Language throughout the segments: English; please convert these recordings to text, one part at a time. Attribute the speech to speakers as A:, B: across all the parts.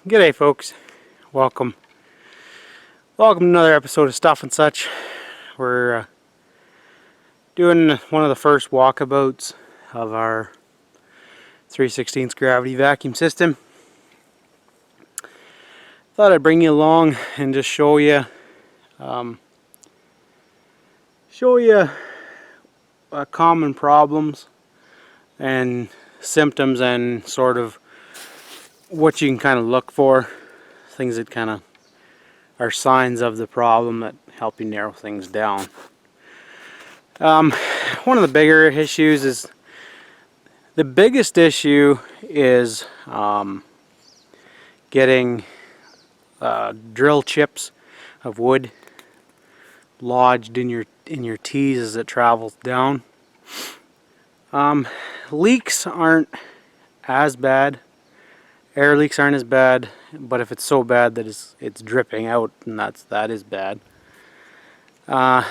A: G'day folks, welcome to another episode of Stuff and Such. We're doing one of the first walkabouts of our 3/16 gravity vacuum system. Thought I'd bring you along and just show you common problems and symptoms and sort of what you can kind of look for, things that kind of are signs of the problem that help you narrow things down. One of the bigger issues is, the biggest issue is getting drill chips of wood lodged in your tees as it travels down. Leaks aren't as bad. Air leaks aren't as bad, but if it's so bad that it's dripping out, and that is bad. The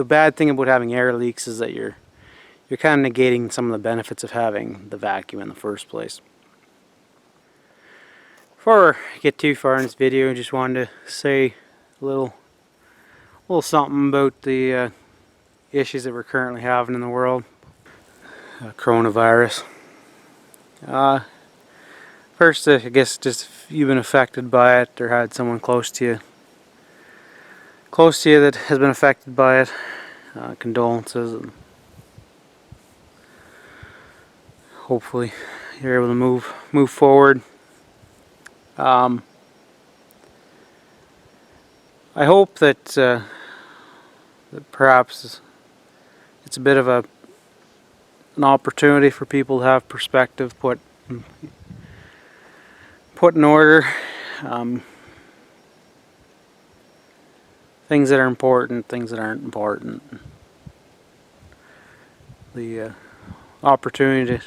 A: bad thing about having air leaks is that you're kind of negating some of the benefits of having the vacuum in the first place. Before I get too far in this video, I just wanted to say a little something about the issues that we're currently having in the world. Coronavirus. First, I guess just if you've been affected by it or had someone close to you that has been affected by it, condolences, and hopefully you're able to move forward. I hope that perhaps it's a bit of an opportunity for people to have perspective put in order. Things that are important, things that aren't important. The opportunity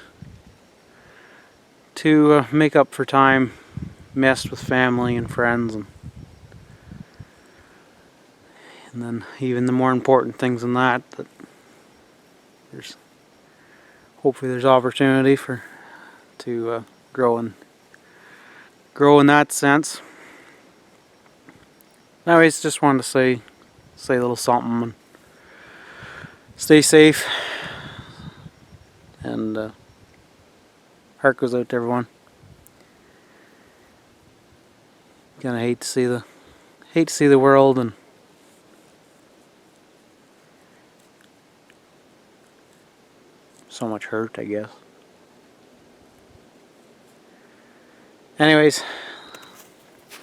A: to make up for time missed with family and friends, and then even the more important things than that hopefully there's opportunity to grow in that sense. Anyways, just wanted to say a little something, and stay safe, and heart goes out to everyone. Kinda hate to see the world and so much hurt, I guess. Anyways,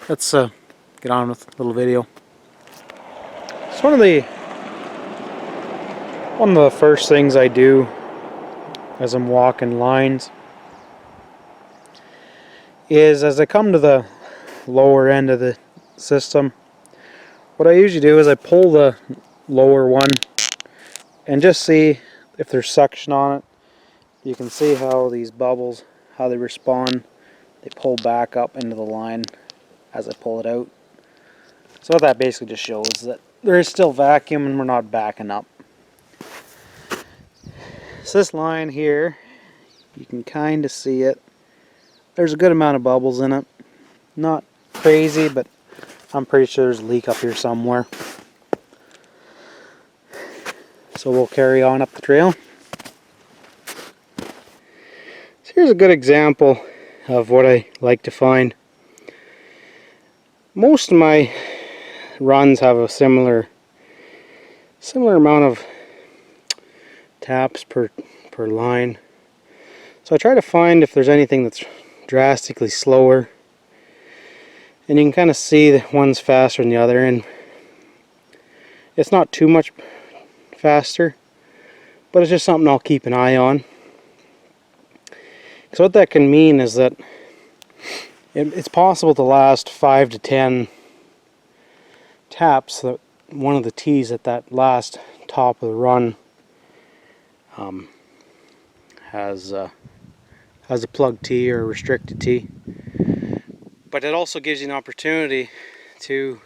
A: let's get on with a little video. So one of the first things I do as I'm walking lines is, as I come to the lower end of the system, what I usually do is I pull the lower one and just see if there's suction on it. You can see how these bubbles, how they respond. They pull back up into the line as I pull it out. So what that basically just shows that there is still vacuum and we're not backing up. So this line here, you can kind of see it. There's a good amount of bubbles in it. Not crazy, but I'm pretty sure there's a leak up here somewhere. So we'll carry on up the trail. So here's a good example of what I like to find. Most of my runs have a similar amount of taps per line. So I try to find if there's anything that's drastically slower. And you can kind of see that one's faster than the other, and it's not too much faster, but it's just something I'll keep an eye on. So what that can mean is that it's possible to last 5 to 10 taps that one of the tees at that last top of the run has a plug tee or a restricted tee. But it also gives you an opportunity to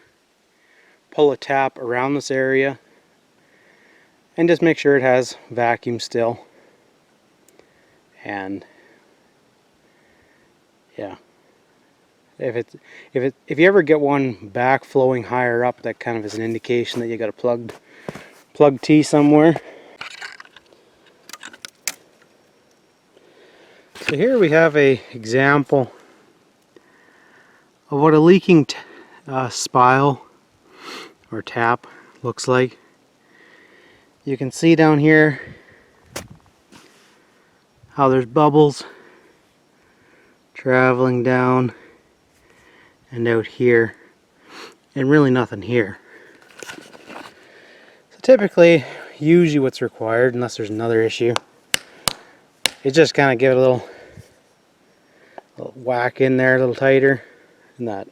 A: pull a tap around this area and just make sure it has vacuum still. And yeah,
B: If you ever get one backflowing higher up, that kind of is an indication that you got a plug T somewhere. So here we have a example of what a leaking spile or tap looks like. You can see down here how there's bubbles traveling down and out here, and really nothing here. So typically, usually what's required, unless there's another issue, is just kind of give it a little whack in there a little tighter, and that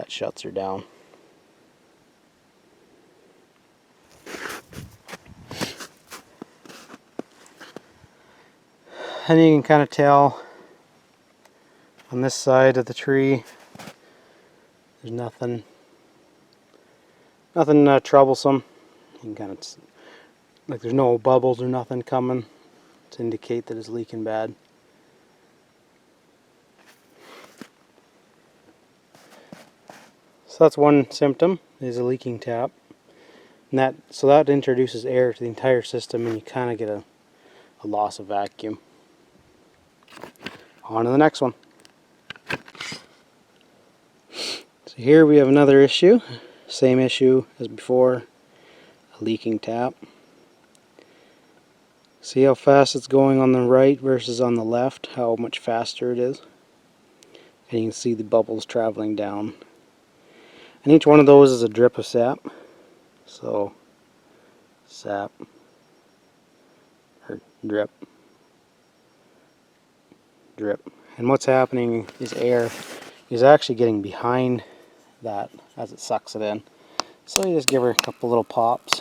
B: shuts her down. And you can kind of tell on this side of the tree there's nothing troublesome. You can kind of, like, there's no bubbles or nothing coming to indicate that it's leaking bad. So that's one symptom, is a leaking tap. And that introduces air to the entire system, and you kind of get a loss of vacuum. On to the next one. So here we have another issue, same issue as before, a leaking tap. See how fast it's going on the right versus on the left, how much faster it is. And you can see the bubbles traveling down. And each one of those is a drip of sap. So, sap, or drip, drip. And what's happening is air is actually getting behind that as it sucks it in. So you just give her a couple little pops.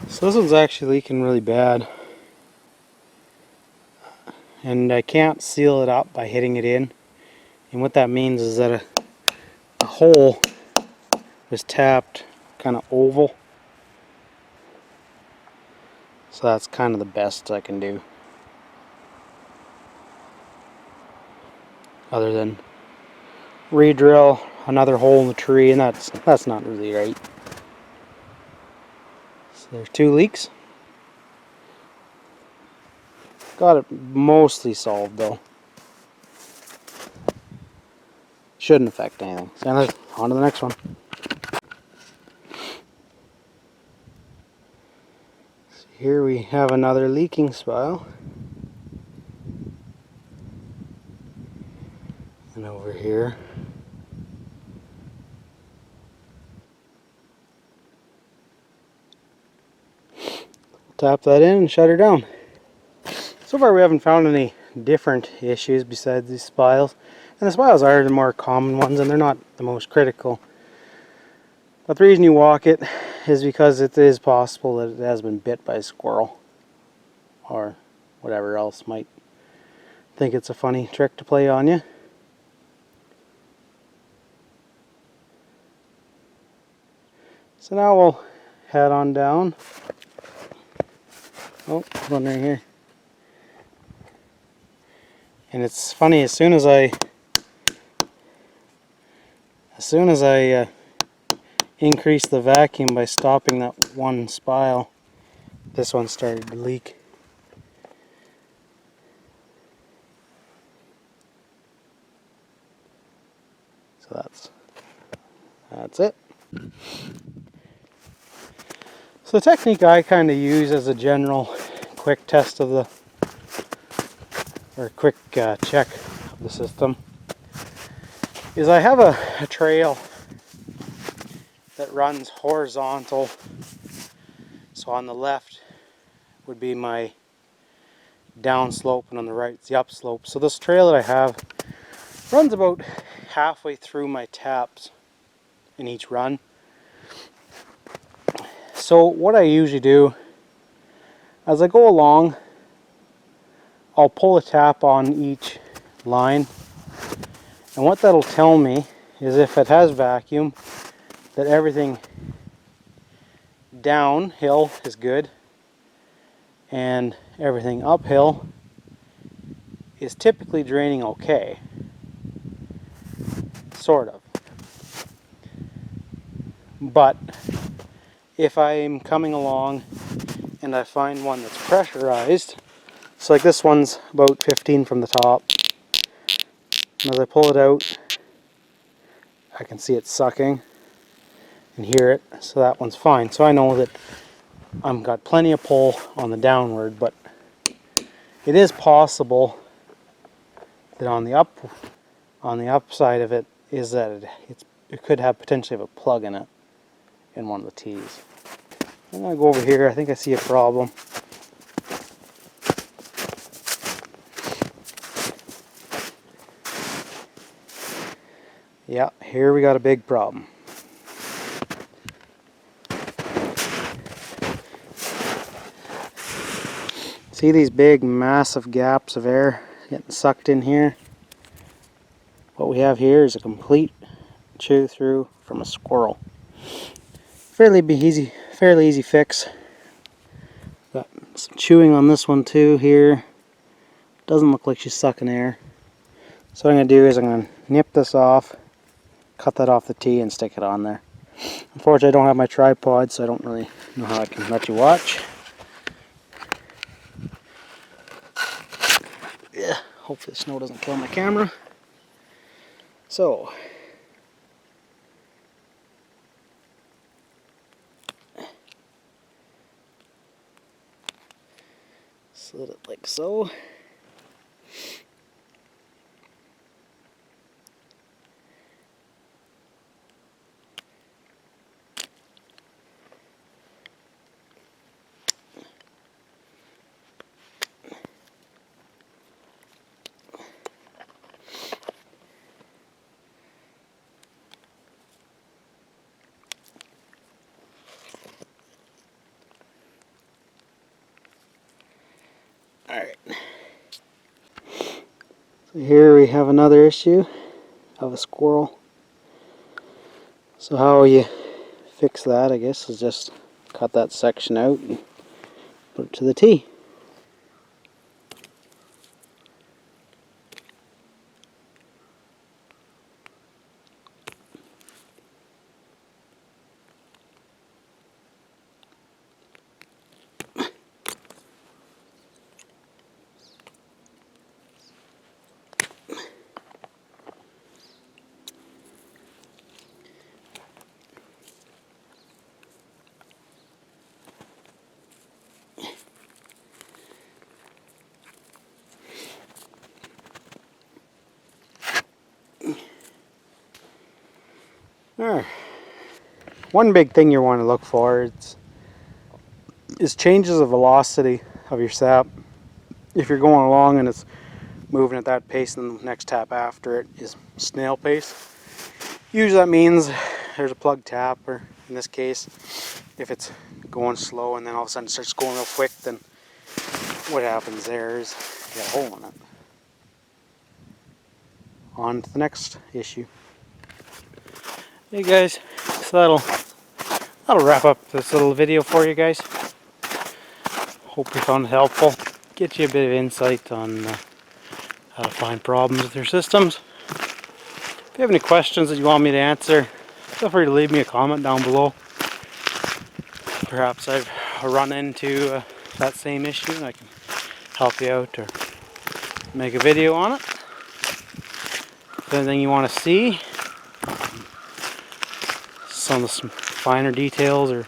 B: So this one's actually leaking really bad, and I can't seal it up by hitting it in. And what that means is that a hole was tapped kind of oval. So that's kind of the best I can do, other than re-drill another hole in the tree, and that's not really right. So there's two leaks. Got it mostly solved though. Shouldn't affect anything. So on to the next one. So here we have another leaking spile. And over here. Tap that in and shut her down. So far we haven't found any different issues besides these spiles. And the spiles are the more common ones, and they're not the most critical. But the reason you walk it is because it is possible that it has been bit by a squirrel. Or whatever else might think it's a funny trick to play on you. So now we'll head on down. Oh, one right here. And it's funny, as soon as I increased the vacuum by stopping that one spile, this one started to leak. So that's it. So the technique I kind of use as a general quick test of the, or a quick check of the system, is I have a trail that runs horizontal. So on the left would be my downslope and on the right is the upslope. So this trail that I have runs about halfway through my taps in each run. So what I usually do, as I go along, I'll pull a tap on each line, and what that'll tell me is if it has vacuum, that everything downhill is good and everything uphill is typically draining okay. Sort of. But if I'm coming along and I find one that's pressurized, so like this one's about 15 from the top, and as I pull it out I can see it sucking and hear it, so that one's fine. So I know that I've got plenty of pull on the downward, but it is possible that on the upside of it is that it could have potentially have a plug in it in one of the T's. I'm going to go over here. I think I see a problem. Yeah, here we got a big problem. See these big massive gaps of air getting sucked in here? What we have here is a complete chew through from a squirrel. Fairly easy fix. Got some chewing on this one too here. Doesn't look like she's sucking air. So what I'm going to do is I'm going to nip this off, cut that off the T and stick it on there. Unfortunately I don't have my tripod, so I don't really know how I can let you watch. Yeah, hopefully the snow doesn't kill my camera. So slit it like so. Alright. So here we have another issue of a squirrel. So how you fix that, I guess, is just cut that section out and put it to the T. Alright. One big thing you want to look for is changes of velocity of your sap. If you're going along and it's moving at that pace and the next tap after it is snail pace, usually that means there's a plug tap, or in this case, if it's going slow and then all of a sudden it starts going real quick, then what happens there is you got a hole in it. On to the next issue. Hey guys, so that'll wrap up this little video for you guys. Hope you found it helpful. Get you a bit of insight on how to find problems with your systems. If you have any questions that you want me to answer, feel free to leave me a comment down below. Perhaps I've run into that same issue and I can help you out or make a video on it. If anything you want to see, some finer details or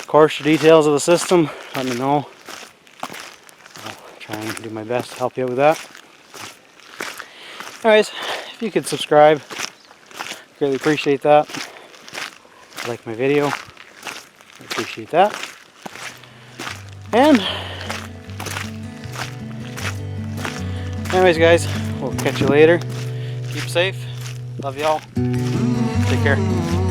B: coarser details of the system, let me know. try and do my best to help you out with that. Anyways, if you could subscribe, greatly appreciate that. Like my video, I appreciate that. And anyways guys, we'll catch you later. Keep safe. Love y'all. Take care.